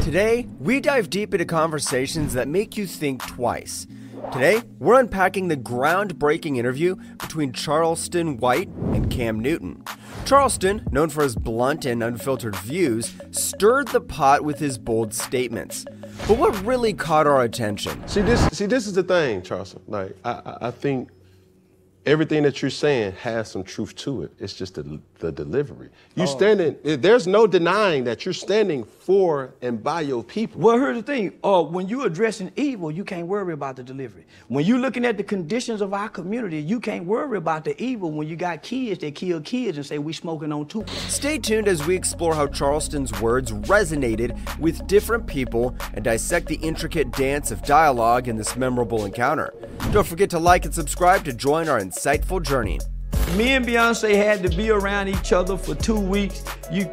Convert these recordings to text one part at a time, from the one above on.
Today, we dive deep into conversations that make you think twice. Today, we're unpacking the groundbreaking interview between Charleston White and Cam Newton. Charleston, known for his blunt and unfiltered views, stirred the pot with his bold statements. But what really caught our attention? See, this is the thing, Charleston. Like, I think everything that you're saying has some truth to it. It's just the delivery. There's no denying that you're standing for and by your people. Well, here's the thing. When you're addressing evil, you can't worry about the delivery. When you're looking at the conditions of our community, you can't worry about the evil when you got kids that kill kids and say we smoking on too. Stay tuned as we explore how Charleston's words resonated with different people and dissect the intricate dance of dialogue in this memorable encounter. Don't forget to like and subscribe to join our insightful journey. Me and Beyonce had to be around each other for 2 weeks. You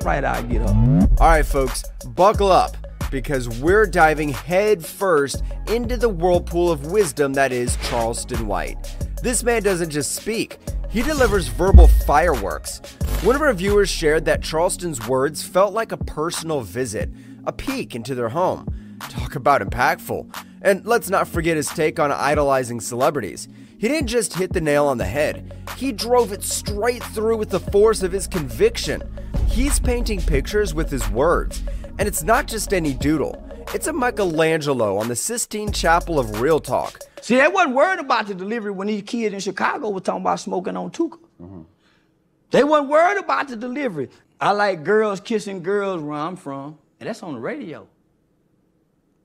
right out, get up. All right, folks, buckle up because we're diving head first into the whirlpool of wisdom that is Charleston White. This man doesn't just speak, he delivers verbal fireworks. One of our viewers shared that Charleston's words felt like a personal visit, a peek into their home. Talk about impactful. And let's not forget his take on idolizing celebrities. He didn't just hit the nail on the head, he drove it straight through with the force of his conviction. He's painting pictures with his words, and it's not just any doodle. It's a Michelangelo on the Sistine Chapel of real talk. See, they wasn't worried about the delivery when these kids in Chicago were talking about smoking on Tuka. They wasn't worried about the delivery. I like girls kissing girls where I'm from, and that's on the radio.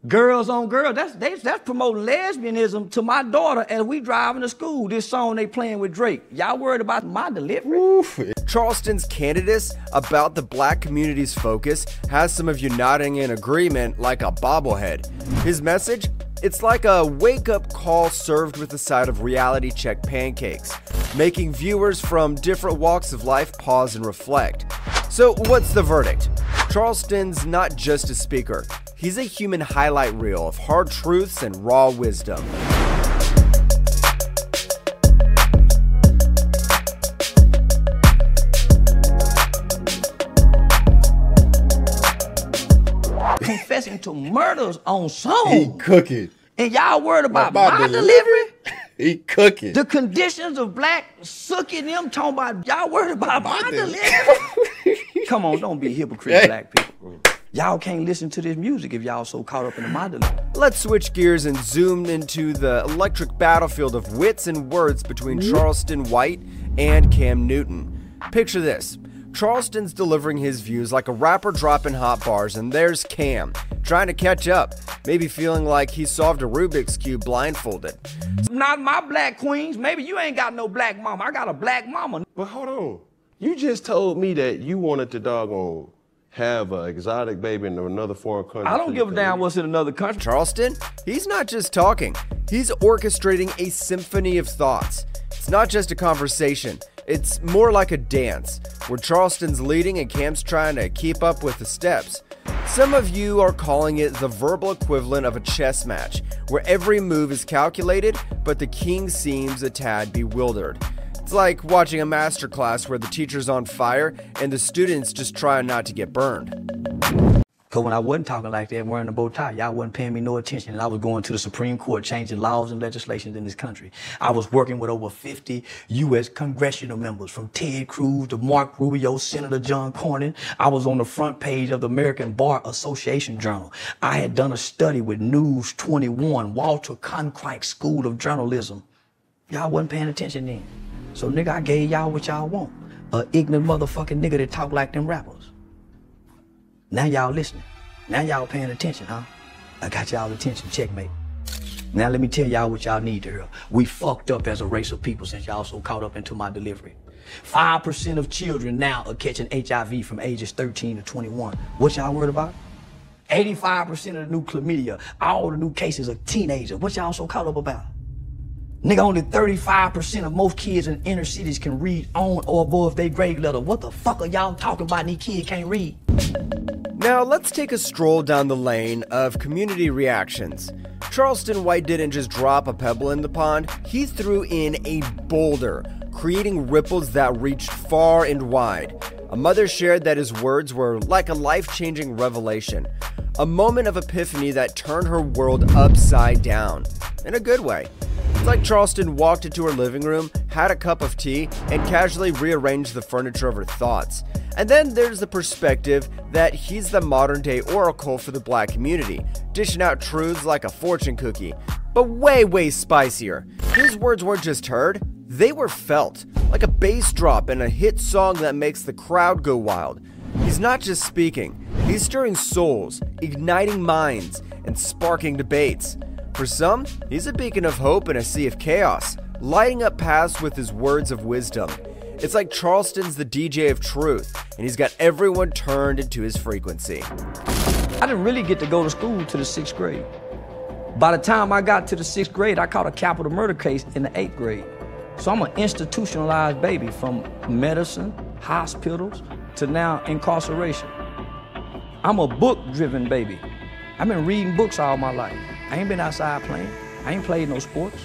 Girls on girls, that's promoting lesbianism to my daughter as we driving to school. This song they playing with Drake. Y'all worried about my delivery? Oof. Charleston's candidacy about the black community's focus has some of you nodding in agreement like a bobblehead. His message? It's like a wake-up call served with a side of reality check pancakes, making viewers from different walks of life pause and reflect. So what's the verdict? Charleston's not just a speaker. He's a human highlight reel of hard truths and raw wisdom. Confessing to murders on song. He cooking. And y'all worried about my delivery? He cooking. The conditions of black sucking them talking about y'all worried about my delivery? Come on, don't be hypocrite, black people. Y'all can't listen to this music if y'all so caught up in the my delivery. Let's switch gears and zoom into the electric battlefield of wits and words between Charleston White and Cam Newton. Picture this. Charleston's delivering his views like a rapper dropping hot bars, and there's Cam, trying to catch up, maybe feeling like he solved a Rubik's Cube blindfolded. Not my black queens. Maybe you ain't got no black mama. I got a black mama. But hold on. You just told me that you wanted to doggone have an exotic baby in another foreign country. I don't give a damn what's in another country. Charleston, he's not just talking, he's orchestrating a symphony of thoughts. It's not just a conversation, it's more like a dance, where Charleston's leading and Cam's trying to keep up with the steps. Some of you are calling it the verbal equivalent of a chess match, where every move is calculated, but the king seems a tad bewildered. It's like watching a masterclass where the teacher's on fire and the students just trying not to get burned. Because when I wasn't talking like that, wearing a bow tie, y'all wasn't paying me no attention, and I was going to the Supreme Court, changing laws and legislations in this country. I was working with over 50 U.S. congressional members, from Ted Cruz to Mark Rubio, Senator John Cornyn. I was on the front page of the American Bar Association Journal. I had done a study with News 21, Walter Cronkite School of Journalism. Y'all wasn't paying attention then. So nigga, I gave y'all what y'all want. A ignorant motherfucking nigga that talk like them rappers. Now y'all listening. Now y'all paying attention, huh? I got y'all attention, checkmate. Now let me tell y'all what y'all need to hear. We fucked up as a race of people since y'all so caught up into my delivery. 5% of children now are catching HIV from ages 13 to 21. What y'all worried about? 85% of the new chlamydia, all the new cases are teenagers. What y'all so caught up about? Nigga, only 35% of most kids in inner cities can read on or above their grade level. What the fuck are y'all talking about and these kids can't read? Now let's take a stroll down the lane of community reactions. Charleston White didn't just drop a pebble in the pond, he threw in a boulder, creating ripples that reached far and wide. A mother shared that his words were like a life-changing revelation. A moment of epiphany that turned her world upside down. In a good way. It's like Charleston walked into her living room, had a cup of tea, and casually rearranged the furniture of her thoughts. And then there's the perspective that he's the modern-day oracle for the black community, dishing out truths like a fortune cookie, but way spicier. His words weren't just heard, they were felt, like a bass drop in a hit song that makes the crowd go wild. He's not just speaking, he's stirring souls, igniting minds, and sparking debates. For some, he's a beacon of hope in a sea of chaos, lighting up paths with his words of wisdom. It's like Charleston's the DJ of truth, and he's got everyone turned into his frequency. I didn't really get to go to school to the 6th grade. By the time I got to the 6th grade, I caught a capital murder case in the 8th grade. So I'm an institutionalized baby, from medicine, hospitals, to now incarceration. I'm a book-driven baby. I've been reading books all my life. I ain't been outside playing. I ain't played no sports.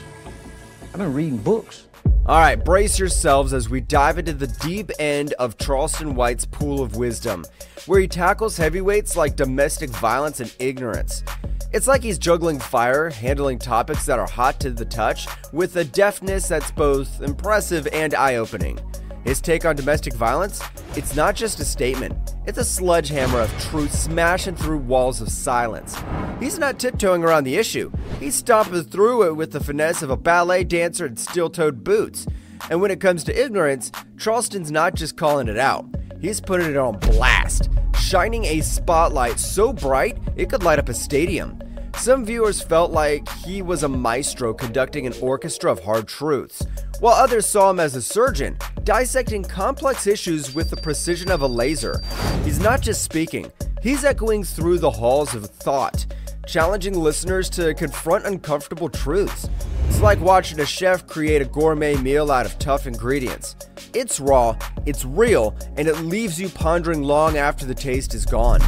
I've been reading books. Alright, brace yourselves as we dive into the deep end of Charleston White's pool of wisdom, where he tackles heavyweights like domestic violence and ignorance. It's like he's juggling fire, handling topics that are hot to the touch, with a deftness that's both impressive and eye-opening. His take on domestic violence? It's not just a statement, it's a sledgehammer of truth smashing through walls of silence. He's not tiptoeing around the issue, he's stomping through it with the finesse of a ballet dancer in steel-toed boots. And when it comes to ignorance, Charleston's not just calling it out, he's putting it on blast, shining a spotlight so bright it could light up a stadium. Some viewers felt like he was a maestro conducting an orchestra of hard truths, while others saw him as a surgeon, dissecting complex issues with the precision of a laser. He's not just speaking, he's echoing through the halls of thought, challenging listeners to confront uncomfortable truths. It's like watching a chef create a gourmet meal out of tough ingredients. It's raw, it's real, and it leaves you pondering long after the taste is gone.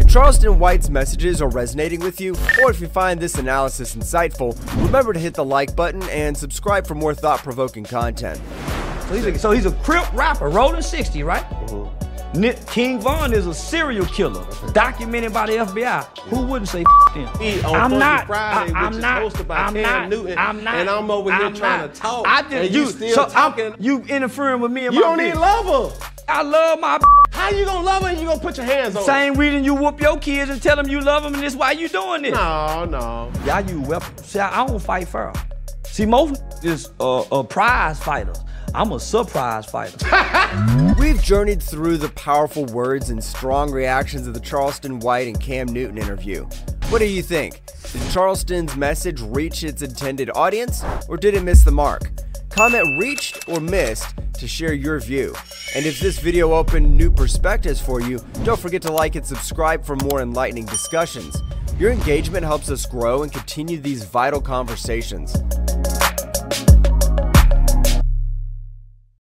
If Charleston White's messages are resonating with you, or if you find this analysis insightful, remember to hit the like button and subscribe for more thought-provoking content. So he's a Crip rapper, rolling 60, right? King Von is a serial killer, documented by the FBI. Who wouldn't say him? On Funky Friday, which is hosted by Cam Newton, and I'm over here trying to talk, and you still talking. You interfering with me and you my don't even love her. I love my How you gonna love her and you gonna put your hands on her? Same reason you whoop your kids and tell them you love them, and this why you doing this. No. Y'all use weapons. See, I don't fight fair. See, most is prize fighters. I'm a surprise fighter. We've journeyed through the powerful words and strong reactions of the Charleston White and Cam Newton interview. What do you think? Did Charleston's message reach its intended audience, or did it miss the mark? Comment reached or missed to share your view. And if this video opened new perspectives for you, don't forget to like and subscribe for more enlightening discussions. Your engagement helps us grow and continue these vital conversations.